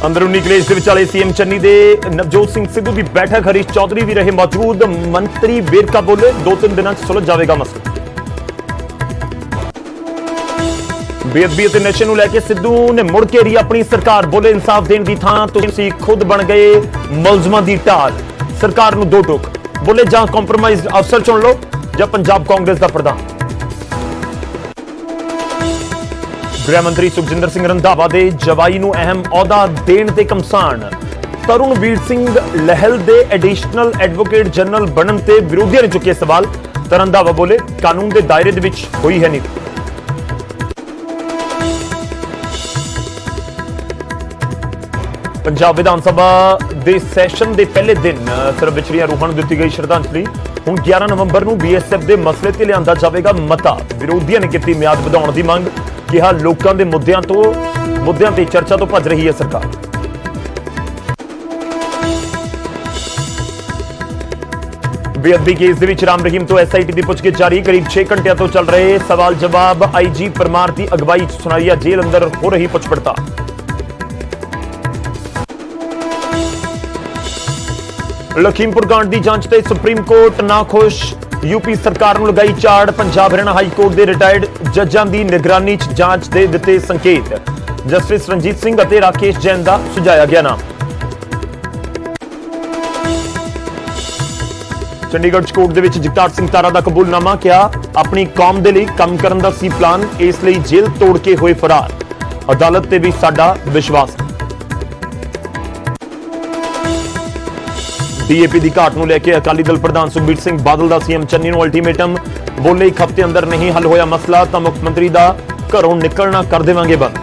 अंदरूनी कलेश के विचाले सीएम चन्नी दे नवजोत सिंह सिद्धू की बैठक, हरीश चौधरी भी रहे मौजूद। मंत्री वेरका बोले 2-3 दिनों सुलझ जाएगा मसला। बेअदबी ते नशे नूं लैके सिद्धू ने मुड़ के री अपनी सरकार, बोले इंसाफ देने की थां तुसीं खुद बन गए मुलजमां दी ढाल। सरकार नूं दो टोक, बोले जां कंप्रोमाइज अफसर चुन लो जां पंजाब कांग्रेस का प्रधान। गृह मंत्री सुखजिंदर सिंह रंधावा दे जवाई नूं अहम अहुदा देण ते कमसान। तरुणवीर सिंह लहल दे एडिशनल एडवोकेट जनरल बनन ते विरोधियों ने चुके सवाल। रंधावा बोले कानून के दायरे दे विच होई है नहीं। पंजाब विधानसभा दे सैशन दे पहले दिन सिर्फ विछड़िया रूहां नूं दित्ती गई श्रद्धांजलि। हुण 11 नवंबर नूं बीएसएफ दे मसले ते लिआंदा जावेगा मता। विरोधियों ने कीती मियाद वधाउण दी मंग, कहा लोकां दे मुद्दिआं ते चर्चा तो भज रही है सरकार। बेअदबी केस दे विच राम रहीम तो एसआईटी की पुछगिछ जारी। करीब 6 घंटिया तो चल रहे सवाल जवाब। आईजी परमार की अगवाई सुनारिया जेल अंदर हो रही पुछ पड़ताल। लखीमपुर कांड की जांच ते सुप्रीम कोर्ट ना खुश। यूपी सरकार नूं लगाई झाड़। पंजाब हरियाणा हाई कोर्ट के रिटायर्ड जजां की निगरानी च जांच दे दिते संकेत। जस्टिस रणजीत सिंह और राकेश जैन का सुझाया गया नाम। चंडीगढ़ कोर्ट के जगतार सिंह तारा का कबूलनामा, क्या अपनी कौम के लिए काम करने का सी प्लान, इसलिए जेल तोड़ के हुए फरार। अदालत ते भी साडा विश्वास। डीएपी की घाट को लेकर अकाली दल प्रधान सुखबीर सिंह बादल का सीएम चन्नी को अल्टीमेटम, बोले 1 हफ्ते अंदर नहीं हल होया मसला तो मुख्यमंत्री का घरों निकलना कर देवांगे बंद।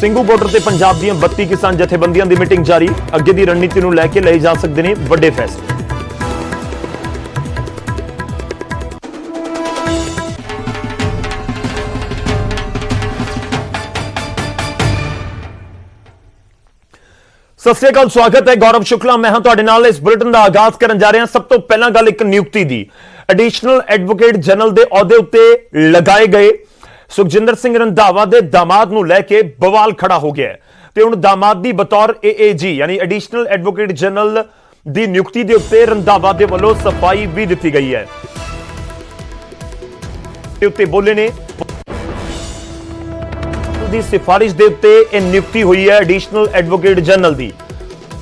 सिंघू बॉर्डर से पंजाब दी 32 किसान जथेबंदियों की मीटिंग जारी। अगे की रणनीति को लेकर लए जा सकते हैं बड़े फैसले। सत श्री अकाल, स्वागत है। गौरव शुक्ला मैं हां तुहाडे नाल। इस बुलेटिन का आगाज करन जा रहे हैं। सब तो पहला गल एक नियुक्ति दी। एडिशनल एडवोकेट जनरल के अहुदे उत्ते लगाए गए सुखजिंदर सिंह रंधावा के दामाद नूं लैके बवाल खड़ा हो गया है ते हुण दामाद दी बतौर एएजी यानी एडिशनल एडवोकेट जनरल की नियुक्ति के उत्ते रंधावा के वल्लों सफाई भी दी गई है। उत्ते बोले ने दी सिफारिश दे उत्ते यह नियुक्ति हुई है एडिशनल एडवोकेट जनरल दी।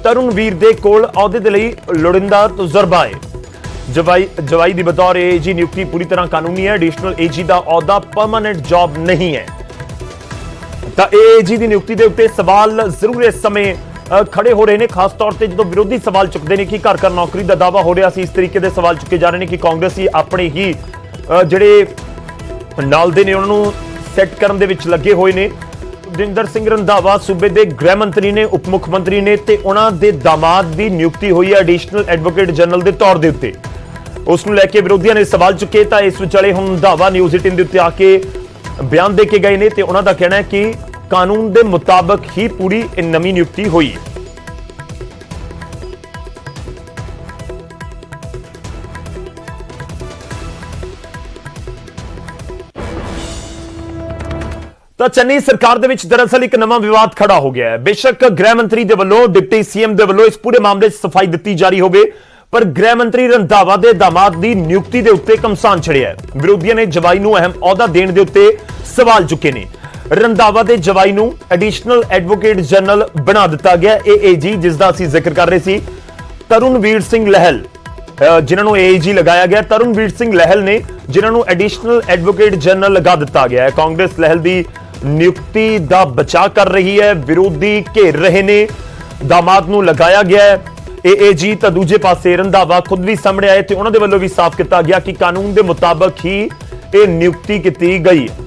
तरुणवीर दे कोल अहुदे दे लई लोड़िंदा तजुर्बा है। जवाई दी बतौर एएजी नियुक्ति पूरी तरह कानूनी है। एडिशनल एजी का अहुदा परमानेंट जॉब नहीं है। तो एएजी की नियुक्ति के उत्ते सवाल जरूर इस समय खड़े हो रहे हैं, खास तौर पर जो विरोधी सवाल चुकते हैं कि घर घर नौकरी का दावा हो रहा है। इस तरीके के सवाल चुके जा रहे हैं कि कांग्रेस ही अपने ही जिहड़े नाल दे ने उन्होंने सैट करने दे विच लगे हुए ने। सुखजिंदर सिंह रंधावा सूबे के गृह मंत्री ने, उप मुख्यमंत्री ने ते उन्हां दे दामाद की नियुक्ति हुई है एडिशनल एडवोकेट जनरल के तौर के उत्ते। उसनूं लैके विरोधियों ने सवाल चुके तो इस विचाले हुण रंधावा न्यूज़ 18 के उत्ते आके बयान दे के गए ने ते उन्हां दा कहना है कि कानून के मुताबिक ही पूरी नवीं नियुक्ति हुई है। तो चन्नी सरकार दे विच दरअसल एक नवा विवाद खड़ा हो गया है। बेशक गृह मंत्री दे वल्लों, डिप्टी सीएम दे वल्लों इस पूरे मामले सफाई दी जा रही होवे, पर गृह मंत्री रंधावा दे दामाद की नियुक्ति के उत्ते कमसान छड़िया है। विरोधियों ने जवाई नूं अहम अहुदा देण दे उत्ते सवाल चुके ने। रंधावा दे जवाई नूं एडिशनल एडवोकेट जनरल बना दिता गया एएजी, जिसका असीं जिक्र कर रहे सी। तरुणवीर सिंह लहल जिन्होंने एएजी लगाया गया, तरुणवीर सिंह लहल ने जिन्होंने एडिशनल एडवोकेट जनरल लगा दिता गया है। कांग्रेस लहल की नियुक्ति का बचाव कर रही है, विरोधी घेर रहे ने। दामाद नूं लगाया गया है एएजी, तो दूजे पासे रंधावा खुद भी सामने आए थे, उन्होंने वालों भी साफ किया गया कि कानून के मुताबिक ही यह नियुक्ति की गई है।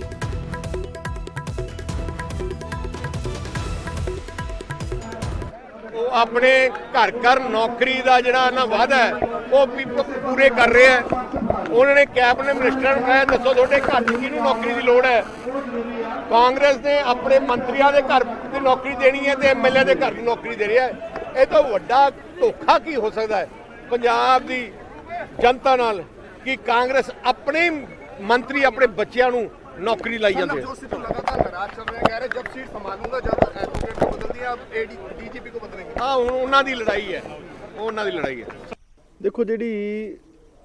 अपने घर घर नौकरी का जिहड़ा ना वादा है वो पूरे कर रहे हैं। उन्होंने कैबिनेट मिनिस्टर ने कहा दसो थोड़े घर किहनूं नौकरी की लोड़ है। कांग्रेस ने अपने मंत्रियों के घर की नौकरी देनी है तो एमएलए के घर की नौकरी दे रहा है। यह तो वड्डा धोखा की हो सकता है पंजाब की जनता नाल कि कांग्रेस अपने मंत्री अपने बच्चों ਨੌਕਰੀ ਲਾਈ ਜਾਂਦੇ ਆ। लगातार नाराज चल रहे हैं, कह रहे जब सीट संभालूंगा जब एडवोकेट को बदल दिया अब डीजीपी को बदलेंगे। ਹਾਂ ਹੁਣ ਉਹਨਾਂ ਦੀ ਲੜਾਈ ਹੈ, ਉਹ ਉਹਨਾਂ ਦੀ ਲੜਾਈ ਹੈ। ਦੇਖੋ ਜਿਹੜੀ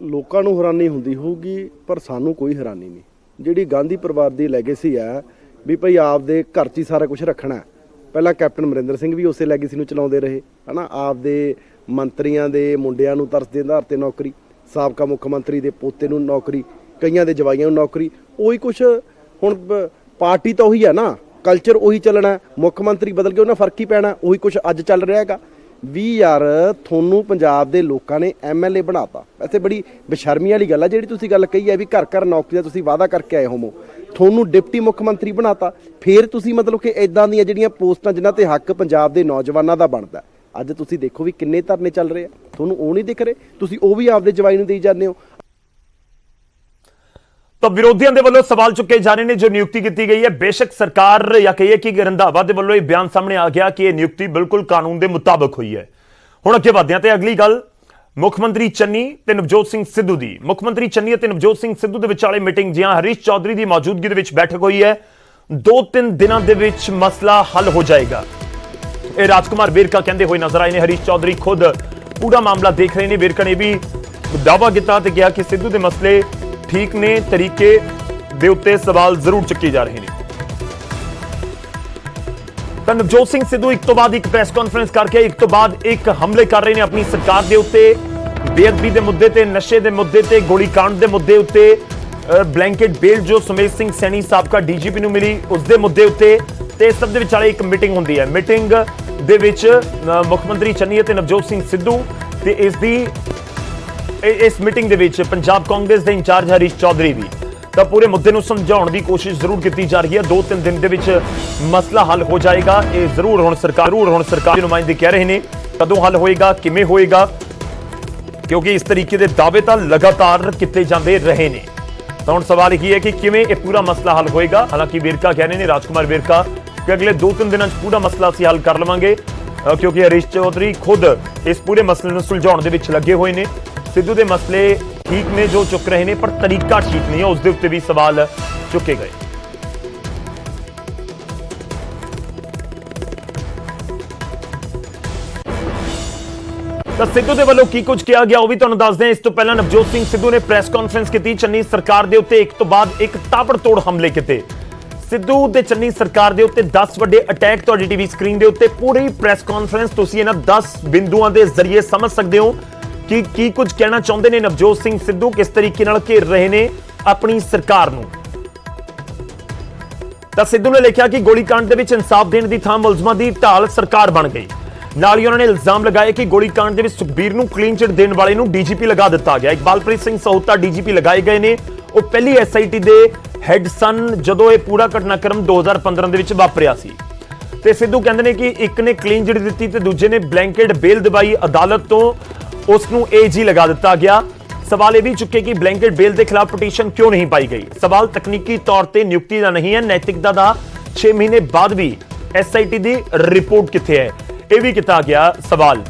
ਲੋਕਾਂ ਨੂੰ ਹੈਰਾਨੀ ਹੁੰਦੀ ਹੋਊਗੀ ਪਰ ਸਾਨੂੰ ਕੋਈ ਹੈਰਾਨੀ ਨਹੀਂ। ਜਿਹੜੀ ਗਾਂਧੀ ਪਰਿਵਾਰ ਦੀ ਲੈਗੇਸੀ ਹੈ ਵੀ ਭਈ ਆਪਦੇ ਘਰ 'ਚ ਹੀ ਸਾਰਾ ਕੁਝ ਰੱਖਣਾ ਹੈ। ਪਹਿਲਾਂ ਕੈਪਟਨ ਅਮਰਿੰਦਰ ਸਿੰਘ ਵੀ ਉਸੇ ਲੈਗੇਸੀ ਨੂੰ ਚਲਾਉਂਦੇ ਰਹੇ ਹਨਾ, ਆਪਦੇ ਮੰਤਰੀਆਂ ਦੇ ਮੁੰਡਿਆਂ ਨੂੰ ਤਰਸ ਦੇ ਆਧਾਰ ਤੇ ਨੌਕਰੀ, ਸਾਬਕਾ ਮੁੱਖ ਮੰਤਰੀ ਦੇ ਪੋਤੇ ਨੂੰ ਨੌਕਰੀ, ਕਈਆਂ ਦੇ ਜਵਾਈਆਂ ਨੂੰ ਨੌਕਰੀ। ਉਹੀ ਕੁਛ ਹੁਣ ਪਾਰਟੀ ਤਾਂ ਉਹੀ ਹੈ ਨਾ, ਕਲਚਰ ਉਹੀ ਚੱਲਣਾ, ਮੁੱਖ ਮੰਤਰੀ ਬਦਲ ਕੇ ਉਹਨਾਂ ਫਰਕ ਹੀ ਪੈਣਾ। ਉਹੀ ਕੁਛ ਅੱਜ ਚੱਲ ਰਿਹਾ ਹੈਗਾ ਵੀ ਯਾਰ ਤੁਹਾਨੂੰ ਪੰਜਾਬ ਦੇ ਲੋਕਾਂ ਨੇ ਐਮਐਲਏ ਬਣਾਤਾ। ਵੈਸੇ ਬੜੀ ਬੇਸ਼ਰਮੀ ਵਾਲੀ ਗੱਲ ਹੈ ਜਿਹੜੀ ਤੁਸੀਂ ਗੱਲ ਕਹੀ ਹੈ ਵੀ ਘਰ ਘਰ ਨੌਕਰੀ ਦਾ ਤੁਸੀਂ ਵਾਅਦਾ ਕਰਕੇ ਆਏ ਹੋਵੋ, ਤੁਹਾਨੂੰ ਡਿਪਟੀ ਮੁੱਖ ਮੰਤਰੀ ਬਣਾਤਾ। ਫਿਰ ਤੁਸੀਂ ਮਤਲਬ ਕਿ ਇਦਾਂ ਦੀਆਂ ਜਿਹੜੀਆਂ ਪੋਸਟਾਂ ਜਿਨ੍ਹਾਂ ਤੇ ਹੱਕ ਪੰਜਾਬ ਦੇ ਨੌਜਵਾਨਾਂ ਦਾ ਬਣਦਾ, ਅੱਜ ਤੁਸੀਂ ਦੇਖੋ ਵੀ ਕਿੰਨੇ ਧਰਨੇ ਚੱਲ ਰਹੇ ਆ, ਤੁਹਾਨੂੰ ਉਹ ਨਹੀਂ ਦਿਖ ਰਹੇ, ਤੁਸੀਂ ਉਹ ਵੀ ਆਪਦੇ ਜਵਾਈ ਨੂੰ ਦੇਈ ਜਾਂਦੇ ਹੋ। ਤਾਂ ਵਿਰੋਧੀਆਂ ਦੇ ਵੱਲੋਂ ਸਵਾਲ ਚੁੱਕੇ ਜਾ ਰਹੇ ਨੇ ਜੋ ਨਿਯੁਕਤੀ ਕੀਤੀ ਗਈ ਹੈ। ਬੇਸ਼ੱਕ ਸਰਕਾਰ ਜਾਂ ਕਹੀਏ ਕਿ ਰੰਧਾਵਾ ਦੇ ਵੱਲੋਂ ਇਹ ਬਿਆਨ ਸਾਹਮਣੇ ਆ ਗਿਆ ਕਿ ਇਹ ਨਿਯੁਕਤੀ ਬਿਲਕੁਲ ਕਾਨੂੰਨ ਦੇ ਮੁਤਾਬਕ ਹੋਈ ਹੈ। ਹੁਣ ਅੱਗੇ ਵਧਦੇ ਹਾਂ ਤੇ ਅਗਲੀ ਗੱਲ ਮੁੱਖ ਮੰਤਰੀ ਚੰਨੀ ਤੇ ਨਵਜੋਤ ਸਿੰਘ ਸਿੱਧੂ ਦੀ। ਮੁੱਖ ਮੰਤਰੀ ਚੰਨੀ ਅਤੇ ਨਵਜੋਤ ਸਿੰਘ ਸਿੱਧੂ ਦੇ ਵਿਚਾਲੇ ਮੀਟਿੰਗ ਜਿਹਾਂ ਹਰੀਸ਼ ਚੌਧਰੀ ਦੀ ਮੌਜੂਦਗੀ ਦੇ ਵਿੱਚ ਬੈਠਕ ਹੋਈ ਹੈ। 2-3 ਦਿਨਾਂ ਦੇ ਵਿੱਚ ਮਸਲਾ ਹੱਲ ਹੋ ਜਾਏਗਾ, ਇਹ ਰਾਜਕੁਮਾਰ ਵੇਰਕਾ ਕਹਿੰਦੇ ਹੋਏ ਨਜ਼ਰ ਆਏ ਨੇ। ਹਰੀਸ਼ ਚੌਧਰੀ ਖੁਦ ਪੂਰਾ ਮਾਮਲਾ ਦੇਖ ਰਹੇ ਨੇ। ਵੇਰਕਾ ਨੇ ਵੀ ਦਾਅਵਾ ਕੀਤਾ ਤੇ ਕਿਹਾ ਕਿ ਸਿੱਧੂ ਦੇ ਮਸਲੇ ਠੀਕ ਨੇ, ਤਰੀਕੇ ਦੇ ਉੱਤੇ ਸਵਾਲ ਜ਼ਰੂਰ ਚੱਕੇ ਜਾ ਰਹੇ ਨੇ। ਤਾਂ ਨਵਜੋਤ ਸਿੰਘ ਸਿੱਧੂ ਇੱਕ ਤੋਂ ਬਾਅਦ ਇੱਕ ਪ੍ਰੈਸ ਕਾਨਫਰੰਸ ਕਰਕੇ ਇੱਕ ਤੋਂ ਬਾਅਦ ਇੱਕ ਹਮਲੇ ਕਰ ਰਹੇ ਨੇ ਆਪਣੀ ਸਰਕਾਰ ਦੇ ਉੱਤੇ। ਬੇਅਦਬੀ ਦੇ ਮੁੱਦੇ ਤੇ, ਨਸ਼ੇ ਦੇ ਮੁੱਦੇ ਤੇ, ਗੋਲੀकांड ਦੇ ਮੁੱਦੇ ਉੱਤੇ, ਬਲੈਂਕਟ ਬੇਲ ਜੋ ਸੁਮੇਧ ਸਿੰਘ ਸੈਣੀ ਸਾਬਕਾ ਡੀਜੀਪੀ ਨੂੰ ਮਿਲੀ ਉਸ ਦੇ ਮੁੱਦੇ ਉੱਤੇ। ਤੇ ਇਸ ਸਭ ਦੇ ਵਿਚਾਲੇ ਇੱਕ ਮੀਟਿੰਗ ਹੁੰਦੀ ਹੈ। ਮੀਟਿੰਗ ਦੇ ਵਿੱਚ ਮੁੱਖ ਮੰਤਰੀ ਚੰਨੀ ਅਤੇ ਨਵਜੋਤ ਸਿੰਘ ਸਿੱਧੂ ਤੇ ਇਸ ਮੀਟਿੰਗ ਦੇ ਵਿੱਚ ਪੰਜਾਬ ਕਾਂਗਰਸ ਦੇ ਇੰਚਾਰਜ ਹਰੀਸ਼ ਚੌਧਰੀ ਵੀ। ਤਾਂ ਪੂਰੇ ਮੁੱਦੇ ਨੂੰ ਸਮਝਾਉਣ ਦੀ ਕੋਸ਼ਿਸ਼ ਜ਼ਰੂਰ ਕੀਤੀ ਜਾ ਰਹੀ ਹੈ। 2-3 ਦਿਨ ਦੇ ਵਿੱਚ ਮਸਲਾ ਹੱਲ ਹੋ ਜਾਏਗਾ, ਇਹ ਜ਼ਰੂਰ ਹੁਣ ਸਰਕਾਰ ਦੇ ਨੁਮਾਇੰਦੇ ਕਹਿ ਰਹੇ ਨੇ। ਕਦੋਂ ਹੱਲ ਹੋਏਗਾ, ਕਿਵੇਂ ਹੋਏਗਾ, ਕਿਉਂਕਿ ਇਸ ਤਰੀਕੇ ਦੇ ਦਾਅਵੇ ਤਾਂ ਲਗਾਤਾਰ ਕੀਤੇ ਜਾਂਦੇ ਰਹੇ ਨੇ। ਤਾਂ ਹੁਣ ਸਵਾਲ ਇਹ ਹੈ ਕਿ ਕਿਵੇਂ ਇਹ ਪੂਰਾ ਮਸਲਾ ਹੱਲ ਹੋਏਗਾ। ਹਾਲਾਂਕਿ ਵੇਰਕਾ ਕਹਿ ਰਹੇ ਨੇ, ਰਾਜਕੁਮਾਰ ਵੇਰਕਾ, ਕਿ ਅਗਲੇ 2-3 ਦਿਨਾਂ 'ਚ ਪੂਰਾ ਮਸਲਾ ਅਸੀਂ ਹੱਲ ਕਰ ਲਵਾਂਗੇ, ਕਿਉਂਕਿ ਹਰੀਸ਼ ਚੌਧਰੀ ਖੁਦ ਇਸ ਪੂਰੇ ਮਸਲੇ ਨੂੰ ਸੁਲਝਾਉਣ ਦੇ ਵਿੱਚ ਲੱਗੇ ਹੋਏ ਨੇ। ਸਿੱਧੂ ਦੇ ਮਸਲੇ ਠੀਕ ਨੇ ਜੋ ਚੁੱਕ ਰਹੇ ਨੇ, ਪਰ ਤਰੀਕਾ ਠੀਕ ਨਹੀਂ ਹੈ, ਉਸ ਦੇ ਉੱਤੇ ਵੀ ਸਵਾਲ ਚੁੱਕੇ ਗਏ। ਤਾਂ ਸਿੱਧੂ ਦੇ ਵੱਲੋਂ ਕੀ ਕੁਝ ਕਿਹਾ ਗਿਆ ਉਹ ਵੀ ਤੁਹਾਨੂੰ ਦੱਸਦੇ ਹਾਂ। ਇਸ ਤੋਂ ਪਹਿਲਾਂ ਨਵਜੋਤ ਸਿੰਘ ਸਿੱਧੂ ਨੇ ਪ੍ਰੈਸ ਕਾਨਫਰੰਸ ਕੀਤੀ। ਚੰਨੀ ਸਰਕਾਰ ਦੇ ਉੱਤੇ ਇੱਕ ਤੋਂ ਬਾਅਦ ਇੱਕ ਤਾਬੜਤੋੜ ਹਮਲੇ ਕੀਤੇ। ਸਿੱਧੂ ਤੇ ਚੰਨੀ ਸਰਕਾਰ ਦੇ ਉੱਤੇ 10 ਵੱਡੇ ਅਟੈਕ ਤੁਹਾਡੀ ਟੀਵੀ ਸਕਰੀਨ ਦੇ ਉੱਤੇ। ਪੂਰੀ ਪ੍ਰੈਸ ਕਾਨਫਰੰਸ ਤੁਸੀਂ ਇਹਨਾਂ 10 ਬਿੰਦੂਆਂ ਦੇ ਜ਼ਰੀਏ ਸਮਝ ਸਕਦੇ ਹੋ ਕਿ ਕੀ ਕੁਝ ਕਹਿਣਾ ਚਾਹੁੰਦੇ ਨੇ ਨਵਜੋਤ ਸਿੰਘ ਸਿੱਧੂ, ਕਿਸ ਤਰੀਕੇ ਨਾਲ ਘੇਰ ਰਹੇ ਨੇ ਆਪਣੀ ਸਰਕਾਰ ਨੂੰ। ਤਾਂ ਸਿੱਧੂ ਨੇ ਲਿਖਿਆ ਕਿ ਗੋਲੀकांड ਦੇ ਵਿੱਚ ਇਨਸਾਫ ਦੇਣ ਦੀ ਥਾਂ ਮੁਲਜ਼ਮਾਂ ਦੀ ਢਾਲ ਸਰਕਾਰ ਬਣ ਗਈ। ਨਾਲ ਹੀ ਉਹਨਾਂ ਨੇ ਇਲਜ਼ਾਮ ਲਗਾਇਆ ਕਿ ਗੋਲੀकांड ਦੇ ਵਿੱਚ ਸੁਖਬੀਰ ਨੂੰ ਕਲੀਨ ਚਿਟ ਦੇਣ ਵਾਲੇ ਨੂੰ ਡੀਜੀਪੀ ਲਗਾ ਦਿੱਤਾ ਗਿਆ। ਇਕਬਾਲਪ੍ਰੀਤ ਸਿੰਘ ਸਹੋਤਾ ਡੀਜੀਪੀ ਲਗਾਏ ਗਏ ਨੇ। ਉਹ ਪਹਿਲੀ ਐਸਆਈਟੀ ਦੇ ਹੈੱਡ ਸਨ ਜਦੋਂ ਇਹ ਪੂਰਾ ਘਟਨਾਕ੍ਰਮ 2015 ਦੇ ਵਿੱਚ ਵਾਪਰਿਆ ਸੀ। ਤੇ ਸਿੱਧੂ ਕਹਿੰਦੇ ਨੇ ਕਿ ਇੱਕ ਨੇ ਕਲੀਨ ਚਿਟ ਦਿੱਤੀ ਤੇ ਦੂਜੇ ਨੇ ਬਲੈਂਕਟ ਬੇਲ ਦਵਾਈ ਅਦਾਲਤ ਤੋਂ, ਉਸ ਨੂੰ ਏਜੀ ਲਗਾ ਦਿੱਤਾ ਗਿਆ। ਸਵਾਲ ਇਹ ਵੀ ਚੁੱਕੇ ਕਿ ਬਲੈਂਕਟ ਬੇਲ ਦੇ ਖਿਲਾਫ ਪਟੀਸ਼ਨ ਕਿਉਂ ਨਹੀਂ ਪਾਈ ਗਈ। ਸਵਾਲ ਤਕਨੀਕੀ ਤੌਰ ਤੇ ਨਿਯੁਕਤੀ ਦਾ ਨਹੀਂ ਹੈ, ਨੈਤਿਕਤਾ ਦਾ। 6 ਮਹੀਨੇ ਬਾਅਦ ਵੀ ਐਸਆਈਟੀ ਦੀ ਰਿਪੋਰਟ ਕਿੱਥੇ ਹੈ, ਇਹ ਵੀ ਕੀਤਾ ਗਿਆ ਸਵਾਲ।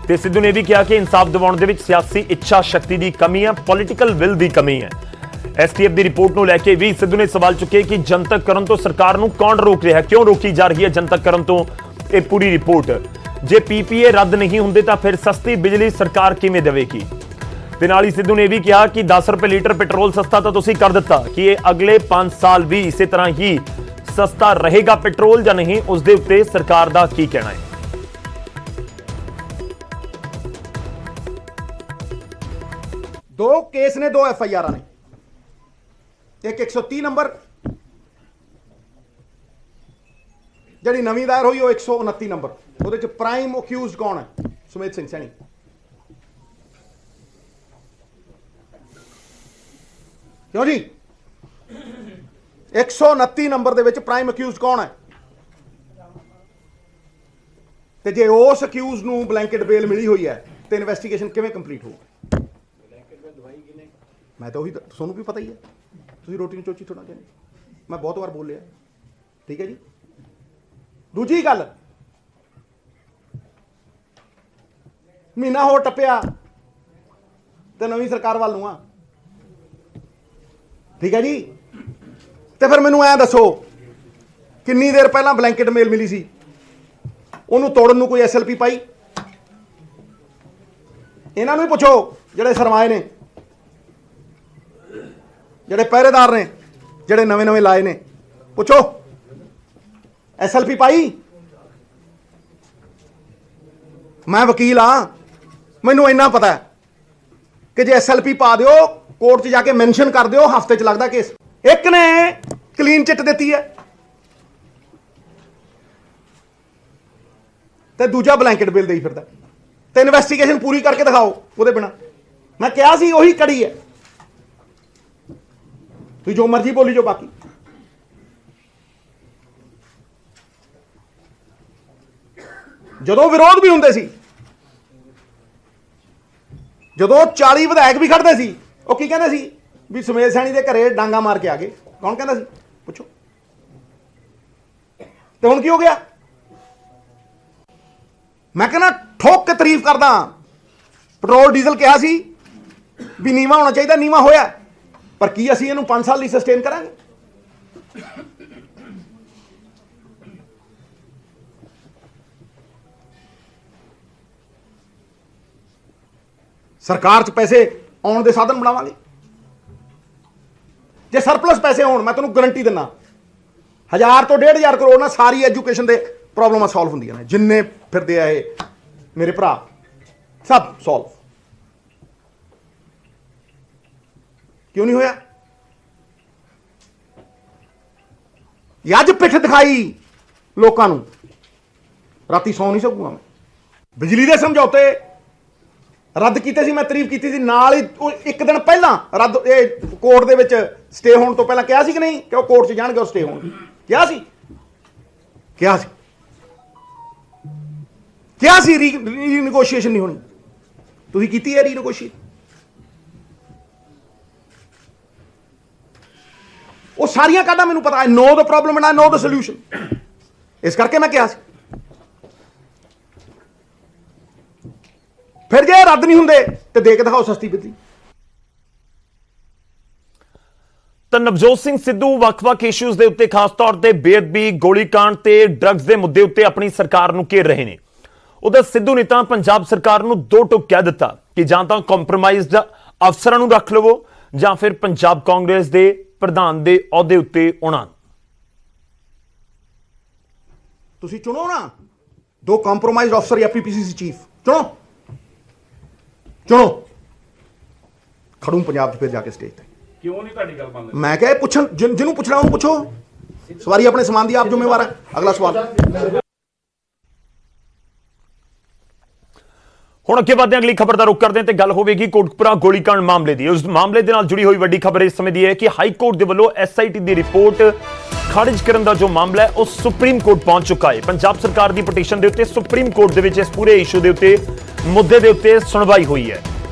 ਤੇ ਸਿੱਧੂ ਨੇ ਵੀ ਕਿਹਾ ਕਿ ਇਨਸਾਫ ਦਿਵਾਉਣ ਦੇ ਵਿੱਚ ਸਿਆਸੀ ਇੱਛਾ ਸ਼ਕਤੀ ਦੀ ਕਮੀ ਹੈ, ਪੋਲੀਟੀਕਲ ਵਿਲ ਦੀ ਕਮੀ ਹੈ। ਐਸਟੀਐਫ ਦੀ ਰਿਪੋਰਟ ਨੂੰ ਲੈ ਕੇ ਵੀ ਸਿੱਧੂ ਨੇ ਸਵਾਲ ਚੁੱਕੇ ਕਿ ਜਨਤਕ ਕਰਨ ਤੋਂ ਸਰਕਾਰ ਨੂੰ ਕੌਣ ਰੋਕ ਰਿਹਾ ਹੈ, ਕਿਉਂ ਰੋਕੀ ਜਾ ਰਹੀ ਹੈ ਜਨਤਕ ਕਰਨ ਤੋਂ ਇਹ ਪੂਰੀ ਰਿਪੋਰਟ। ਜੇ ਪੀਪੀਏ ਰੱਦ ਨਹੀਂ ਹੁੰਦੇ ਤਾਂ ਫਿਰ ਸਸਤੀ ਬਿਜਲੀ ਸਰਕਾਰ ਕਿਵੇਂ ਦੇਵੇਗੀ। ਤੇ ਨਾਲ ਹੀ ਸਿੱਧੂ ਨੇ ਵੀ ਕਿਹਾ ਕਿ 10 ਰੁਪਏ ਲੀਟਰ ਪੈਟਰੋਲ ਸਸਤਾ ਤਾਂ ਤੁਸੀਂ ਕਰ ਦਿੱਤਾ, ਕਿ ਇਹ ਅਗਲੇ 5 ਸਾਲ ਵੀ ਇਸੇ ਤਰ੍ਹਾਂ ਹੀ ਸਸਤਾ ਰਹੇਗਾ ਪੈਟਰੋਲ ਜਾਂ ਨਹੀਂ, ਉਸ ਦੇ ਉੱਤੇ ਸਰਕਾਰ ਦਾ ਕੀ ਕਹਿਣਾ ਹੈ। दो केस ने, 2 एफआईआर ने, एक 130 नंबर ਜਿਹੜੀ ਨਵੀਂ ਦਾਇਰ ਹੋਈ ਉਹ 129 ਨੰਬਰ। ਉਹਦੇ ਚ ਪ੍ਰਾਈਮ ਅਕਿਊਜ਼ਡ ਕੌਣ ਹੈ? ਸੁਮੇਧ ਸਿੰਘ ਸੈਣੀ। ਕਿਉਂ ਜੀ? 129 ਨੰਬਰ ਦੇ ਵਿੱਚ ਪ੍ਰਾਈਮ ਅਕਿਊਜ਼ਡ ਕੌਣ ਹੈ? ਤੇ ਜੇ ਉਸ ਅਕਿਊਜ਼ ਨੂੰ ਬਲੈਂਕਟ ਬੇਲ ਮਿਲੀ ਹੋਈ ਹੈ ਤੇ ਇਨਵੈਸਟੀਗੇਸ਼ਨ ਕਿਵੇਂ ਕੰਪਲੀਟ ਹੋਊਗੀ? ਮੈਂ ਤਾਂ ਉਹੀ ਤੁਹਾਨੂੰ ਵੀ ਪਤਾ ਹੀ ਹੈ, ਤੁਸੀਂ ਰੋਟੀ ਨੂੰ ਚੋਚੀ ਥੋੜਾ ਕਹਿੰਦੇ, ਮੈਂ ਬਹੁਤ ਵਾਰ ਬੋਲਿਆ, ਠੀਕ ਹੈ ਜੀ। ਦੂਜੀ ਗੱਲ, ਮਹੀਨਾ ਹੋਰ ਟੱਪਿਆ ਤੇ ਨਵੀਂ ਸਰਕਾਰ ਵੱਲ ਨੂੰ ਆ, ਠੀਕ ਹੈ ਜੀ। ਤੇ ਫਿਰ ਮੈਨੂੰ ਐਂ ਦੱਸੋ ਕਿੰਨੀ ਦੇਰ ਪਹਿਲਾਂ ਬਲੈਂਕਟ ਮੇਲ ਮਿਲੀ ਸੀ, ਉਹਨੂੰ ਤੋੜਨ ਨੂੰ ਕੋਈ ਐਸਐਲਪੀ ਪਾਈ? ਇਹਨਾਂ ਨੂੰ ਹੀ ਪੁੱਛੋ ਜਿਹੜੇ ਸਰਮਾਏ ਨੇ, ਜਿਹੜੇ ਪਹਿਰੇਦਾਰ ਨੇ, ਜਿਹੜੇ ਨਵੇਂ ਨਵੇਂ ਲਾਏ ਨੇ, ਪੁੱਛੋ ਐਸਐਲਪੀ ਪਾਈ? ਮੈਂ ਵਕੀਲ ਹਾਂ, ਮੈਨੂੰ ਇੰਨਾ ਪਤਾ ਹੈ ਕਿ ਜੇ ਐਸਐਲਪੀ ਪਾ ਦਿਓ, ਕੋਰਟ 'ਚ ਜਾ ਕੇ ਮੈਂਸ਼ਨ ਕਰ ਦਿਓ, ਹਫ਼ਤੇ 'ਚ ਲੱਗਦਾ ਕੇਸ। ਇੱਕ ਨੇ ਕਲੀਨ ਚਿੱਟ ਦਿੱਤੀ ਹੈ ਤੇ ਦੂਜਾ ਬਲੈਂਕਟ ਬਿੱਲ ਦੇਈ ਫਿਰਦਾ, ਤੇ ਇਨਵੈਸਟੀਗੇਸ਼ਨ ਪੂਰੀ ਕਰਕੇ ਦਿਖਾਓ ਉਹਦੇ ਬਿਨਾ। ਮੈਂ ਕਿਹਾ ਸੀ ਉਹੀ ਕੜੀ ਹੈ, ਤੁਸੀਂ ਜੋ ਮਰਜ਼ੀ ਬੋਲੀ ਜੋ। ਬਾਕੀ ਜਦੋਂ ਵਿਰੋਧ ਵੀ ਹੁੰਦੇ ਸੀ, ਜਦੋਂ 40 ਵਿਧਾਇਕ ਵੀ ਖੜਦੇ ਸੀ, ਉਹ ਕੀ ਕਹਿੰਦੇ ਸੀ ਵੀ ਸੁਮੇਧ ਸੈਣੀ ਦੇ ਘਰੇ ਡਾਂਗਾ ਮਾਰ ਕੇ ਆ ਗਏ। ਕੌਣ ਕਹਿੰਦਾ ਸੀ? ਪੁੱਛੋ। ਤੇ ਹੁਣ ਕੀ ਹੋ ਗਿਆ? ਮੈਂ ਕਹਿੰਦਾ ਠੋਕ ਕੇ ਤਾਰੀਫ ਕਰਦਾ, ਪੈਟਰੋਲ ਡੀਜ਼ਲ ਕਿਹਾ ਸੀ ਵੀ ਨੀਵਾਂ ਹੋਣਾ ਚਾਹੀਦਾ, ਨੀਵਾਂ ਹੋਇਆ, ਪਰ ਕੀ ਅਸੀਂ ਇਹਨੂੰ 5 ਸਾਲ ਲਈ ਸਸਟੇਨ ਕਰਾਂਗੇ? ਸਰਕਾਰ 'ਚ ਪੈਸੇ ਆਉਣ ਦੇ ਸਾਧਨ ਬਣਾਵਾਂਗੇ। ਜੇ ਸਰਪਲਸ ਪੈਸੇ ਹੋਣ, ਮੈਂ ਤੁਹਾਨੂੰ ਗਰੰਟੀ ਦਿੰਦਾ 1000 ਤੋਂ 1500 ਕਰੋੜ ਨਾਲ ਸਾਰੀ ਐਜੂਕੇਸ਼ਨ ਦੇ ਪ੍ਰੋਬਲਮਾਂ ਸੋਲਵ ਹੁੰਦੀਆਂ ਨੇ। ਜਿੰਨੇ ਫਿਰਦੇ ਆ ਇਹ ਮੇਰੇ ਭਰਾ, ਸਭ ਸੋਲਵ। ਕਿਉਂ ਨਹੀਂ ਹੋਇਆ? ਅੱਜ ਪਿੱਠ ਦਿਖਾਈ ਲੋਕਾਂ ਨੂੰ, ਰਾਤੀ ਸੌ ਨਹੀਂ ਸਕੂਗਾ ਮੈਂ। ਬਿਜਲੀ ਦੇ ਸਮਝੌਤੇ ਰੱਦ ਕੀਤੇ ਸੀ, ਮੈਂ ਤਾਰੀਫ ਕੀਤੀ ਸੀ, ਨਾਲ ਹੀ ਉਹ ਇੱਕ ਦਿਨ ਪਹਿਲਾਂ ਰੱਦ, ਇਹ ਕੋਰਟ ਦੇ ਵਿੱਚ ਸਟੇ ਹੋਣ ਤੋਂ ਪਹਿਲਾਂ ਕਿਹਾ ਸੀ ਕਿ ਨਹੀਂ ਕਿ ਉਹ ਕੋਰਟ 'ਚ ਜਾਣਗੇ ਔਰ ਸਟੇ ਹੋਣਗੇ? ਕਿਹਾ ਸੀ, ਕਿਹਾ ਸੀ, ਕਿਹਾ ਸੀ ਰੀਨੇਗੋਸ਼ੀਏਸ਼ਨ ਨਹੀਂ ਹੋਣੀ। ਤੁਸੀਂ ਕੀਤੀ ਹੈ ਰੀਨੇਗੋਸ਼ੀਏਸ਼ਨ? ਉਹ ਸਾਰੀਆਂ ਕਾਢਾਂ ਮੈਨੂੰ ਪਤਾ ਹੈ। Know the problem and I know the solution. ਇਸ ਕਰਕੇ ਮੈਂ ਕਿਹਾ ਸੀ। ਫਿਰ ਜੇ ਰੱਦ ਨਹੀਂ ਹੁੰਦੇ ਤੇ ਦੇ ਕੇ ਦਿਖਾਓ ਸਸਤੀ ਬਿਜਲੀ। ਤਾਂ ਨਵਜੋਤ ਸਿੰਘ ਸਿੱਧੂ ਵੱਖ-ਵੱਖ ਇਸ਼ੂਜ਼ ਦੇ ਉੱਤੇ, ਖਾਸ ਤੌਰ ਤੇ ਬੇਅਦਬੀ, ਗੋਲੀकांड ਤੇ ਡਰੱਗਸ ਦੇ ਮੁੱਦੇ ਉੱਤੇ ਆਪਣੀ ਸਰਕਾਰ ਨੂੰ ਘੇਰ ਰਹੇ ਨੇ। ਉਹਦਾ ਸਿੱਧੂ ਨੇ ਤਾਂ ਪੰਜਾਬ ਸਰਕਾਰ ਨੂੰ ਦੋ ਟੁਕ ਕਹਿ ਦਿੱਤਾ ਕਿ ਜਾਂ ਤਾਂ ਕੰਪਰੋਮਾਈਜ਼ਡ ਅਫਸਰਾਂ ਨੂੰ ਰੱਖ ਲਵੋ ਜਾਂ ਫਿਰ ਪੰਜਾਬ ਕਾਂਗਰਸ ਦੇ ਪ੍ਰਧਾਨ ਦੇ ਅਹੁਦੇ ਉੱਤੇ ਆਉਣਾ। ਤੁਸੀਂ ਚੁਣੋ ਨਾ, ਦੋ ਕੰਪਰੋਮਾਈਜ਼ਡ ਅਫਸਰ ਜਾਂ ਪੀਪੀਸੀਸੀ ਚੀਫ ਚੁਣੋ, ਚੁਣੋ, ਖੜੂ ਪੰਜਾਬ 'ਚ ਫਿਰ ਜਾ ਕੇ ਸਟੇਜ ਤੇ। ਕਿਉਂ ਨਹੀਂ ਤੁਹਾਡੀ ਗੱਲ ਮੰਨਦੇ? ਮੈਂ ਕਿਹਾ ਪੁੱਛਣ, ਜਿਹਨੂੰ ਪੁੱਛਣਾ ਉਹਨੂੰ ਪੁੱਛੋ। ਸਵਾਰੀ ਆਪਣੇ ਸਮਾਨ ਦੀ ਆਪ ਜ਼ਿੰਮੇਵਾਰ ਹੈ। ਅਗਲਾ ਸਵਾਲ। ਹੁਣ ਅੱਗੇ ਵਧਦੇ ਹਾਂ, ਅਗਲੀ ਖਬਰ ਦਾ ਰੁਖ ਕਰਦੇ ਹਾਂ ਤੇ ਗੱਲ ਹੋਵੇਗੀ ਕੋਟਕਪੁਰਾ ਗੋਲੀकांड ਮਾਮਲੇ ਦੀ। ਉਸ ਮਾਮਲੇ ਦੇ ਨਾਲ ਜੁੜੀ ਹੋਈ ਵੱਡੀ ਖਬਰ ਇਸ ਸਮੇਂ ਦੀ ਹੈ ਕਿ ਹਾਈ ਕੋਰਟ ਦੇ ਵੱਲੋਂ ਐਸਆਈਟੀ ਦੀ ਰਿਪੋਰਟ ਖਾਰਿਜ ਕਰਨ ਦਾ ਜੋ ਮਾਮਲਾ ਹੈ ਉਹ ਸੁਪਰੀਮ ਕੋਰਟ ਪਹੁੰਚ ਚੁੱਕਾ ਹੈ। ਪੰਜਾਬ ਸਰਕਾਰ ਦੀ ਪਟੀਸ਼ਨ ਦੇ ਉੱਤੇ ਸੁਪਰੀਮ ਕੋਰਟ ਦੇ ਵਿੱਚ ਇਸ ਪੂਰੇ ਇਸ਼ੂ ਦੇ ਉੱਤੇ, ਮੁੱਦੇ ਦੇ ਉੱਤੇ ਸੁਣਵਾਈ ਹੋਈ ਹੈ।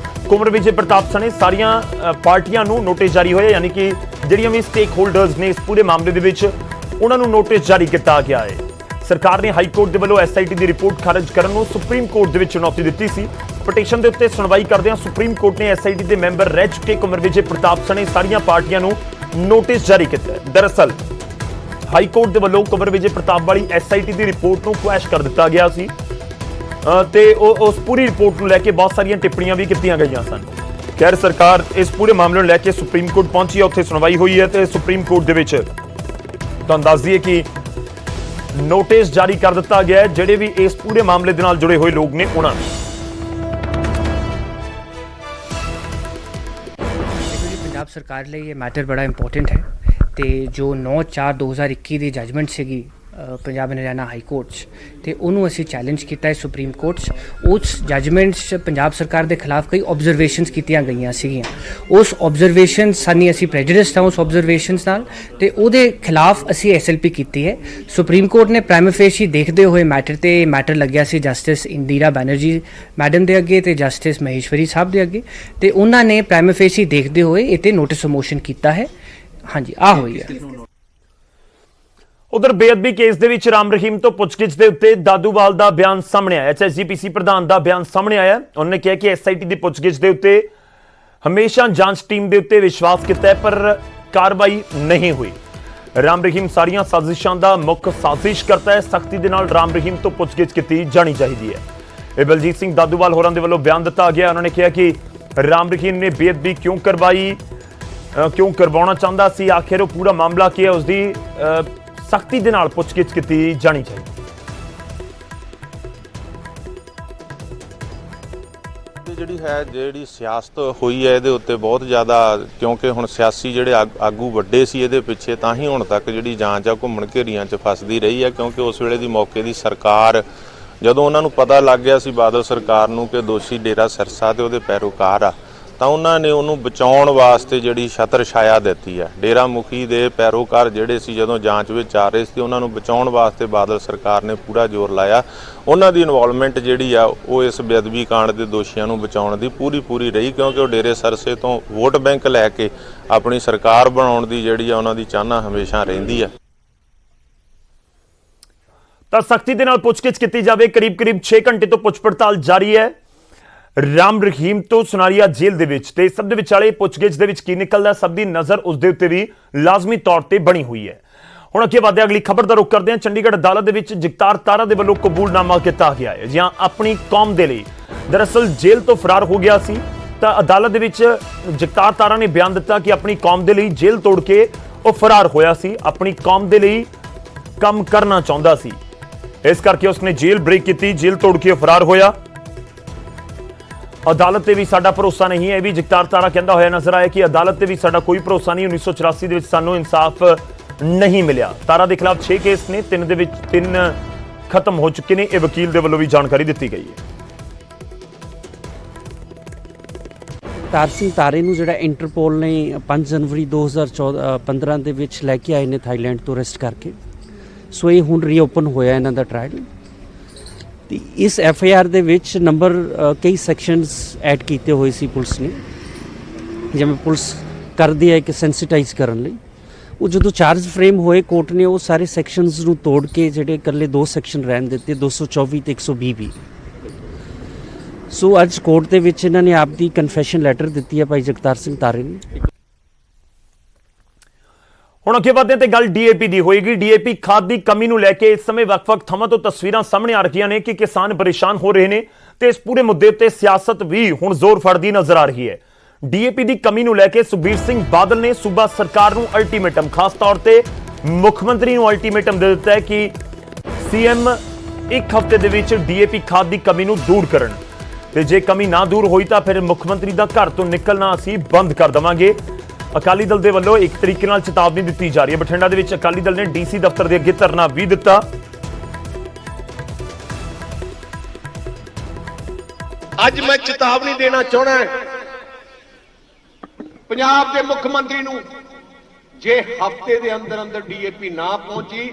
ਕੁੰਵਰ ਵਿਜੇ ਪ੍ਰਤਾਪ ਸਣੇ ਸਾਰੀਆਂ ਪਾਰਟੀਆਂ ਨੂੰ ਨੋਟਿਸ ਜਾਰੀ ਹੋਇਆ, ਯਾਨੀ ਕਿ ਜਿਹੜੀਆਂ ਵੀ ਸਟੇਕ ਹੋਲਡਰਸ ਨੇ ਇਸ ਪੂਰੇ ਮਾਮਲੇ ਦੇ ਵਿੱਚ, ਉਹਨਾਂ ਨੂੰ ਨੋਟਿਸ ਜਾਰੀ ਕੀਤਾ ਗਿਆ ਹੈ। ਸਰਕਾਰ ਨੇ ਹਾਈ ਕੋਰਟ ਦੇ ਵੱਲੋਂ ਐਸਆਈਟੀ ਦੀ ਰਿਪੋਰਟ ਖਾਰਜ ਕਰਨ ਨੂੰ ਸੁਪਰੀਮ ਕੋਰਟ ਦੇ ਵਿੱਚ ਚੁਣੌਤੀ ਦਿੱਤੀ ਸੀ। ਪਟੀਸ਼ਨ ਦੇ ਉੱਤੇ ਸੁਣਵਾਈ ਕਰਦਿਆਂ ਸੁਪਰੀਮ ਕੋਰਟ ਨੇ ਐਸਆਈਟੀ ਦੇ ਮੈਂਬਰ ਰਹਿ ਚੁੱਕੇ ਕੁੰਵਰ ਵਿਜੇ ਪ੍ਰਤਾਪ ਸਣੇ ਸਾਰੀਆਂ ਪਾਰਟੀਆਂ ਨੂੰ ਨੋਟਿਸ ਜਾਰੀ ਕੀਤਾ। ਦਰਅਸਲ ਹਾਈ ਕੋਰਟ ਦੇ ਵੱਲੋਂ ਕੁੰਵਰ ਵਿਜੇ ਪ੍ਰਤਾਪ ਵਾਲੀ ਐਸਆਈਟੀ ਦੀ ਰਿਪੋਰਟ ਨੂੰ ਕੁਐਸ਼ ਕਰ ਦਿੱਤਾ ਗਿਆ ਸੀ ਤੇ ਉਸ ਪੂਰੀ ਰਿਪੋਰਟ ਨੂੰ ਲੈ ਕੇ ਬਹੁਤ ਸਾਰੀਆਂ ਟਿੱਪਣੀਆਂ ਵੀ ਕੀਤੀਆਂ ਗਈਆਂ ਸਨ। ਖੈਰ, ਸਰਕਾਰ ਇਸ ਪੂਰੇ ਮਾਮਲੇ ਨੂੰ ਲੈ ਕੇ ਸੁਪਰੀਮ ਕੋਰਟ ਪਹੁੰਚੀ ਹੈ, ਉੱਥੇ ਸੁਣਵਾਈ ਹੋਈ ਹੈ ਤੇ ਸੁਪਰੀਮ ਕੋਰਟ ਦੇ ਵਿੱਚ ਤੁਹਾਨੂੰ ਦੱਸ ਦਈਏ ਕਿ ਨੋਟਿਸ ਜਾਰੀ ਕਰ ਦਿੱਤਾ ਗਿਆ ਹੈ ਜਿਹੜੇ ਵੀ ਇਸ ਪੂਰੇ ਮਾਮਲੇ ਦੇ ਨਾਲ ਜੁੜੇ ਹੋਏ ਲੋਕ ਨੇ ਉਹਨਾਂ ਨੂੰ। ਪੰਜਾਬ ਸਰਕਾਰ ਲਈ ਇਹ ਮੈਟਰ ਬੜਾ ਇੰਪੋਰਟੈਂਟ ਹੈ ਤੇ ਜੋ 9/4/2021 ਦੀ ਜਜਮੈਂਟ ਸੀਗੀ Punjab and Haryana high court 'ਚ, ਤੇ ਉਹਨੂੰ ਅਸੀਂ ਚੈਲੰਜ ਕੀਤਾ ਹੈ ਸੁਪਰੀਮ ਕੋਰਟ 'ਚ। ਉਸ ਜਜਮੈਂਟ 'ਚ ਪੰਜਾਬ ਸਰਕਾਰ ਦੇ ਖਿਲਾਫ ਕਈ ਆਬਜ਼ਰਵੇਸ਼ਨਸ ਕੀਤੀਆਂ ਗਈਆਂ ਸੀਗੀਆਂ। ਉਸ ਆਬਜ਼ਰਵੇਸ਼ਨਸ ਸਾਨੀ ਅਸੀਂ ਪ੍ਰੈਜੁਡਿਸਡ ਹਾਂ ਉਸ ਆਬਜ਼ਰਵੇਸ਼ਨਸ ਨਾਲ, ਤੇ ਉਹਦੇ ਖਿਲਾਫ ਅਸੀਂ ਐਸਐਲਪੀ ਕੀਤੀ ਹੈ। ਸੁਪਰੀਮ ਕੋਰਟ ਨੇ ਪ੍ਰਾਈਮ ਫੇਸ਼ੀ ਦੇਖਦੇ ਹੋਏ ਮੈਟਰ ਲੱਗਿਆ ਸੀ ਜਸਟਿਸ ਇੰਦਰਾ ਬੈਨਰਜੀ ਮੈਡਮ ਦੇ ਅੱਗੇ ਤੇ ਜਸਟਿਸ ਮਹੇਸ਼ਵਰੀ ਸਾਹਿਬ ਦੇ ਅੱਗੇ, ਤੇ ਉਹਨਾਂ ਨੇ ਪ੍ਰਾਈਮ ਫੇਸ਼ੀ ਦੇਖਦੇ ਹੋਏ ਇਹ 'ਤੇ ਨੋਟਿਸ ਮੋਸ਼ਨ ਕੀਤਾ ਹੈ। ਹਾਂਜੀ, ਆ ਹੋਈ ਹੈ। ਉਧਰ ਬੇਅਦਬੀ ਕੇਸ ਦੇ ਵਿੱਚ ਰਾਮ ਰਹੀਮ ਤੋਂ ਪੁੱਛਗਿੱਛ ਦੇ ਉੱਤੇ ਦਾਦੂਵਾਲ ਦਾ ਬਿਆਨ ਸਾਹਮਣੇ ਆਇਆ। ਐਸਜੀਪੀਸੀ ਪ੍ਰਧਾਨ ਦਾ ਬਿਆਨ ਸਾਹਮਣੇ ਆਇਆ। ਉਹਨਾਂ ਨੇ ਕਿਹਾ ਕਿ ਐਸਆਈਟੀ ਦੀ ਪੁੱਛਗਿੱਛ ਦੇ ਉੱਤੇ ਹਮੇਸ਼ਾ ਜਾਂਚ ਟੀਮ ਦੇ ਉੱਤੇ ਵਿਸ਼ਵਾਸ ਕੀਤਾ ਹੈ ਪਰ ਕਾਰਵਾਈ ਨਹੀਂ ਹੋਈ। ਰਾਮ ਰਹੀਮ ਸਾਰੀਆਂ ਸਾਜ਼ਿਸ਼ਾਂ ਦਾ ਮੁੱਖ ਸਾਜ਼ਿਸ਼ ਕਰਤਾ ਹੈ। ਸਖਤੀ ਦੇ ਨਾਲ ਰਾਮ ਰਹੀਮ ਤੋਂ ਪੁੱਛਗਿੱਛ ਕੀਤੀ ਜਾਣੀ ਚਾਹੀਦੀ ਹੈ। ਇਹ ਬਲਜੀਤ ਸਿੰਘ ਦਾਦੂਵਾਲ ਹੋਰਾਂ ਦੇ ਵੱਲੋਂ ਬਿਆਨ ਦਿੱਤਾ ਗਿਆ। ਉਹਨਾਂ ਨੇ ਕਿਹਾ ਕਿ ਰਾਮ ਰਹੀਮ ਨੇ ਬੇਅਦਬੀ ਕਿਉਂ ਕਰਵਾਈ, ਕਿਉਂ ਕਰਵਾਉਣਾ ਚਾਹੁੰਦਾ ਸੀ, ਆਖਿਰ ਉਹ ਪੂਰਾ ਮਾਮਲਾ ਕੀ ਹੈ, ਉਸ ਦੀ ਸਖਤੀ ਦੇ ਨਾਲ ਪੁੱਛਗਿੱਛ ਕੀਤੀ ਜਾਣੀ ਚਾਹੀਦੀ। ਜਿਹੜੀ ਸਿਆਸਤ ਹੋਈ ਹੈ ਇਹਦੇ ਉੱਤੇ ਬਹੁਤ ਜ਼ਿਆਦਾ, ਕਿਉਂਕਿ ਹੁਣ ਸਿਆਸੀ ਜਿਹੜੇ ਆਗੂ ਵੱਡੇ ਸੀ ਇਹਦੇ ਪਿੱਛੇ, ਤਾਂ ਹੀ ਹੁਣ ਤੱਕ ਜਿਹੜੀ ਜਾਂਚ ਆ ਘੁੰਮਣ ਘੇਰੀਆਂ 'ਚ ਫਸਦੀ ਰਹੀ ਹੈ। ਕਿਉਂਕਿ ਉਸ ਵੇਲੇ ਦੀ ਮੌਕੇ ਦੀ ਸਰਕਾਰ, ਜਦੋਂ ਉਹਨਾਂ ਨੂੰ ਪਤਾ ਲੱਗ ਗਿਆ ਸੀ ਬਾਦਲ ਸਰਕਾਰ ਨੂੰ ਕਿ ਦੋਸ਼ੀ ਡੇਰਾ ਸਿਰਸਾ ਤੇ ਉਹਦੇ ਪੈਰੋਕਾਰ ਆ, ਤਾਂ ਉਹਨਾਂ ਨੇ ਉਹਨੂੰ ਬਚਾਉਣ ਵਾਸਤੇ ਜਿਹੜੀ ਛਤਰ ਛਾਇਆ ਦਿੱਤੀ ਹੈ। ਡੇਰਾ ਮੁਖੀ ਦੇ ਪੈਰੋਕਾਰ ਜਿਹੜੇ ਸੀ ਜਦੋਂ ਜਾਂਚ ਵਿੱਚ ਆ ਰਹੇ ਸੀ, ਉਹਨਾਂ ਨੂੰ ਬਚਾਉਣ ਵਾਸਤੇ ਬਾਦਲ ਸਰਕਾਰ ਨੇ ਪੂਰਾ ਜ਼ੋਰ ਲਾਇਆ। ਉਹਨਾਂ ਦੀ ਇਨਵੋਲਵਮੈਂਟ ਜਿਹੜੀ ਆ ਉਹ ਇਸ ਬੇਅਦਬੀ ਕਾਂਡ ਦੇ ਦੋਸ਼ੀਆਂ ਨੂੰ ਬਚਾਉਣ ਦੀ ਪੂਰੀ ਰਹੀ, ਕਿਉਂਕਿ ਉਹ ਡੇਰੇ ਸਰਸੇ ਤੋਂ ਵੋਟ ਬੈਂਕ ਲੈ ਕੇ ਆਪਣੀ ਸਰਕਾਰ ਬਣਾਉਣ ਦੀ ਜਿਹੜੀ ਆ ਉਹਨਾਂ ਦੀ ਚਾਹਨਾ ਹਮੇਸ਼ਾ ਰਹਿੰਦੀ ਆ। ਤਾਂ ਸਖਤੀ ਦੇ ਨਾਲ ਪੁੱਛਗਿੱਛ ਕੀਤੀ ਜਾਵੇ। ਕਰੀਬ 6 ਘੰਟੇ ਤੋਂ ਪੁੱਛ ਪੜਤਾਲ ਜਾਰੀ ਹੈ ਰਾਮ ਰਹੀਮ ਤੋਂ ਸੁਨਾਰੀਆ ਜੇਲ੍ਹ ਦੇ ਵਿੱਚ, ਤੇ ਸਭ ਦੇ ਵਿਚਾਲੇ ਪੁੱਛਗਿੱਛ ਦੇ ਵਿੱਚ ਕੀ ਨਿਕਲਦਾ, ਸਭ ਦੀ ਨਜ਼ਰ ਉਸ ਦੇ ਉੱਤੇ ਵੀ ਲਾਜ਼ਮੀ ਤੌਰ ਤੇ ਬਣੀ ਹੋਈ ਹੈ। ਹੁਣ ਅੱਗੇ ਵਧਦੇ ਅਗਲੀ ਖਬਰ ਦਾ ਰੁਖ ਕਰਦੇ ਹਾਂ। ਚੰਡੀਗੜ੍ਹ ਅਦਾਲਤ ਦੇ ਵਿੱਚ ਜਗਤਾਰ ਤਾਰਾ ਦੇ ਵੱਲੋਂ ਕਬੂਲਨਾਮਾ ਕੀਤਾ ਗਿਆ ਹੈ। ਜਿਹਾਂ ਆਪਣੀ ਕੌਮ ਦੇ ਲਈ ਦਰਅਸਲ ਜੇਲ੍ਹ ਤੋਂ ਫਰਾਰ ਹੋ ਗਿਆ ਸੀ, ਤਾਂ ਅਦਾਲਤ ਦੇ ਵਿੱਚ ਜਗਤਾਰ ਤਾਰਾ ਨੇ ਬਿਆਨ ਦਿੱਤਾ ਕਿ ਆਪਣੀ ਕੌਮ ਦੇ ਲਈ ਜੇਲ੍ਹ ਤੋੜ ਕੇ ਉਹ ਫਰਾਰ ਹੋਇਆ ਸੀ, ਆਪਣੀ ਕੌਮ ਦੇ ਲਈ ਕੰਮ ਕਰਨਾ ਚਾਹੁੰਦਾ ਸੀ, ਇਸ ਕਰਕੇ ਉਸਨੇ ਜੇਲ੍ਹ ਬ੍ਰੇਕ ਕੀਤੀ, ਜੇਲ੍ਹ ਤੋੜ ਕੇ ਫਰਾਰ ਹੋਇਆ। ਅਦਾਲਤ ਤੇ ਵੀ ਸਾਡਾ ਭਰੋਸਾ ਨਹੀਂ ਹੈ, ਇਹ ਵੀ ਜਗਤਾਰ ਤਾਰਾ ਕਹਿੰਦਾ ਹੋਇਆ ਨਜ਼ਰ ਆਇਆ ਕਿ ਅਦਾਲਤ ਤੇ ਵੀ ਸਾਡਾ ਕੋਈ ਭਰੋਸਾ ਨਹੀਂ। 1984 ਦੇ ਵਿੱਚ ਸਾਨੂੰ ਇਨਸਾਫ ਨਹੀਂ ਮਿਲਿਆ। ਤਾਰਾ ਦੇ ਖਿਲਾਫ 6 ਕੇਸ ਨੇ, 3 ਦੇ ਵਿੱਚ 3 ਖਤਮ ਹੋ ਚੁੱਕੇ ਨੇ। ਇਹ ਵਕੀਲ ਦੇ ਵੱਲੋਂ ਵੀ ਜਾਣਕਾਰੀ ਦਿੱਤੀ ਗਈ ਹੈ। ਤਾਰ ਸਿੰਘ ਤਾਰੇ ਨੂੰ ਜਿਹੜਾ ਇੰਟਰਪੋਲ ਨੇ 5 ਜਨਵਰੀ 2015 ਦੇ ਵਿੱਚ ਲੈ ਕੇ ਆਏ ਨੇ ਥਾਈਲੈਂਡ ਤੋਂ ਅਰੈਸਟ ਕਰਕੇ। ਸੋ ਇਹ ਹੁਣ ਰੀਓਪਨ ਹੋਇਆ ਇਹਨਾਂ ਦਾ ਟ੍ਰਾਇਲ। ਤੇ ਇਸ FIR ਦੇ ਵਿੱਚ ਨੰਬਰ ਕਈ ਸੈਕਸ਼ਨਸ ਐਡ ਕੀਤੇ ਹੋਏ ਸੀ ਪੁਲਿਸ ਨੇ, ਜਿਵੇਂ ਪੁਲਿਸ ਕਰਦੀ ਹੈ ਕਿ ਸੈਂਸਿਟਾਈਜ਼ ਕਰਨ ਲਈ। ਉਹ ਜਦੋਂ ਚਾਰਜ ਫਰੇਮ ਹੋਏ ਕੋਰਟ ਨੇ ਉਹ ਸਾਰੇ ਸੈਕਸ਼ਨਸ ਨੂੰ ਤੋੜ ਕੇ ਜਿਹੜੇ ਇਕੱਲੇ 2 ਸੈਕਸ਼ਨ ਰਹਿਣ ਦਿੱਤੇ, 224 ਤੇ 120 ਵੀ। ਸੋ ਅੱਜ ਕੋਰਟ ਦੇ ਵਿੱਚ ਇਹਨਾਂ ਨੇ ਆਪਦੀ ਕਨਫੈਸ਼ਨ ਲੈਟਰ ਦਿੱਤੀ ਹੈ ਭਾਈ ਜਗਤਾਰ ਸਿੰਘ ਤਾਰੇ ਨੇ। ਹੁਣ ਅੱਗੇ ਵਧਦੇ ਤੇ ਗੱਲ DAP ਦੀ ਹੋਏਗੀ। DAP ਖਾਦ ਦੀ ਕਮੀ ਨੂੰ ਲੈ ਕੇ ਇਸ ਸਮੇਂ ਵੱਖ-ਵੱਖ ਥਾਵਾਂ ਤੋਂ ਤਸਵੀਰਾਂ ਸਾਹਮਣੇ ਆ ਰਹੀਆਂ ਨੇ ਕਿ ਕਿਸਾਨ ਪਰੇਸ਼ਾਨ ਹੋ ਰਹੇ ਨੇ, ਤੇ ਇਸ ਪੂਰੇ ਮੁੱਦੇ ਤੇ ਸਿਆਸਤ ਵੀ ਹੁਣ ਜ਼ੋਰ ਫੜਦੀ ਨਜ਼ਰ ਆ ਰਹੀ ਹੈ। DAP ਦੀ ਕਮੀ ਨੂੰ ਲੈ ਕੇ ਸੁਖਬੀਰ ਸਿੰਘ ਬਾਦਲ ਨੇ ਸੂਬਾ ਸਰਕਾਰ ਨੂੰ ਅਲਟੀਮੇਟਮ, ਖਾਸ ਤੌਰ ਤੇ ਮੁੱਖ ਮੰਤਰੀ ਨੂੰ ਅਲਟੀਮੇਟਮ ਦੇ ਦਿੱਤਾ ਹੈ ਕਿ CM 1 ਹਫ਼ਤੇ ਦੇ ਵਿੱਚ DAP ਖਾਦ ਦੀ ਕਮੀ ਨੂੰ ਦੂਰ ਕਰਨ, ਤੇ ਜੇ ਕਮੀ ਨਾ ਦੂਰ ਹੋਈ ਤਾਂ ਫਿਰ ਮੁੱਖ ਮੰਤਰੀ ਦਾ ਘਰ ਤੋਂ ਨਿਕਲਣਾ ਅਸੀਂ ਬੰਦ ਕਰ ਦੇਵਾਂਗੇ। ਅਕਾਲੀ ਦਲ ਦੇ ਵੱਲੋਂ ਇੱਕ ਤਰੀਕੇ ਨਾਲ ਚੇਤਾਵਨੀ ਦਿੱਤੀ ਜਾ ਰਹੀ ਹੈ। ਬਠਿੰਡਾ ਦੇ ਵਿੱਚ ਅਕਾਲੀ ਦਲ ਨੇ DC ਦਫ਼ਤਰ ਦੇ ਅੱਗੇ ਧਰਨਾ ਵੀ ਦਿੱਤਾ। ਅੱਜ ਮੈਂ ਚੇਤਾਵਨੀ ਦੇਣਾ ਚਾਹਣਾ ਪੰਜਾਬ ਦੇ ਮੁੱਖ ਮੰਤਰੀ ਨੂੰ, ਜੇ ਹਫ਼ਤੇ ਦੇ ਅੰਦਰ ਅੰਦਰ DAP ਨਾ ਪਹੁੰਚੀ,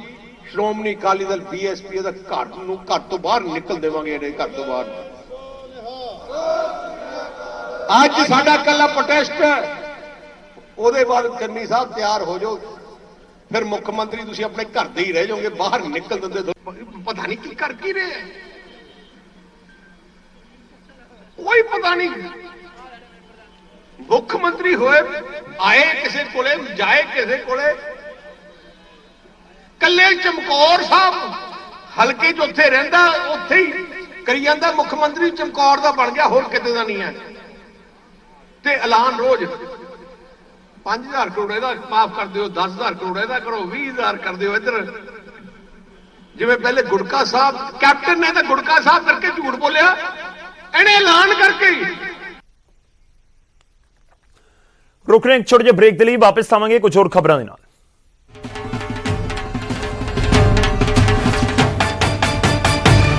ਸ਼੍ਰੋਮਣੀ ਅਕਾਲੀ ਦਲ BSP ਦਾ ਘਰ ਤੋਂ ਬਾਹਰ ਨਿਕਲ ਦੇਵਾਂਗੇ। ਇਹਦੇ ਘਰ ਤੋਂ ਬਾਹਰ ਅੱਜ ਸਾਡਾ ਕੱਲਾ ਪ੍ਰੋਟੈਸਟ ਹੈ, ਉਹਦੇ ਬਾਅਦ ਚੰਨੀ ਸਾਹਿਬ ਤਿਆਰ ਹੋ ਜਾਓ, ਫਿਰ ਮੁੱਖ ਮੰਤਰੀ ਤੁਸੀਂ ਆਪਣੇ ਘਰ ਦੇ ਹੀ ਰਹਿ ਜਾਓਗੇ, ਬਾਹਰ ਨਿਕਲ ਦਿੰਦੇ। ਪਤਾ ਨਹੀਂ ਕੀ ਕਰ ਕੀ ਰਹੇ, ਕੋਈ ਪਤਾ ਨਹੀਂ। ਮੁੱਖ ਮੰਤਰੀ ਹੋਏ, ਆਏ ਕਿਸੇ ਕੋਲੇ, ਜਾਏ ਕਿਸੇ ਕੋਲੇ। ਕੱਲੇ ਚਮਕੌਰ ਸਾਹਿਬ ਹਲਕੇ 'ਚ ਉੱਥੇ ਰਹਿੰਦਾ, ਉੱਥੇ ਹੀ ਕਰੀ ਜਾਂਦਾ। ਮੁੱਖ ਮੰਤਰੀ ਚਮਕੌਰ ਦਾ ਬਣ ਗਿਆ, ਹੋਰ ਕਿਤੇ ਦਾ ਨਹੀਂ ਹੈ। ਤੇ ਐਲਾਨ ਰੋਜ਼ 5000 ਕਰੋੜ ਇਹਦਾ ਮਾਫ ਕਰ ਦਿਓ, 10000 ਕਰੋੜ ਇਹਦਾ ਕਰੋ, 20000 ਕਰ ਦਿਓ ਇੱਧਰ। ਜਿਵੇਂ ਪਹਿਲੇ ਗੁੜਕਾ ਸਾਹਿਬ ਕੈਪਟਨ ਨੇ ਤਾਂ ਗੁੜਕਾ ਸਾਹਿਬ ਕਰਕੇ ਝੂਠ ਬੋਲਿਆ, ਇਹਨੇ ਐਲਾਨ ਕਰਕੇ। ਰੁਕ ਰਹੇ ਇੱਕ ਛੋਟੇ ਜਿਹੇ ਬ੍ਰੇਕ ਦੇ ਲਈ, ਵਾਪਸ ਆਵਾਂਗੇ ਕੁਝ ਹੋਰ ਖਬਰਾਂ ਦੇ ਨਾਲ।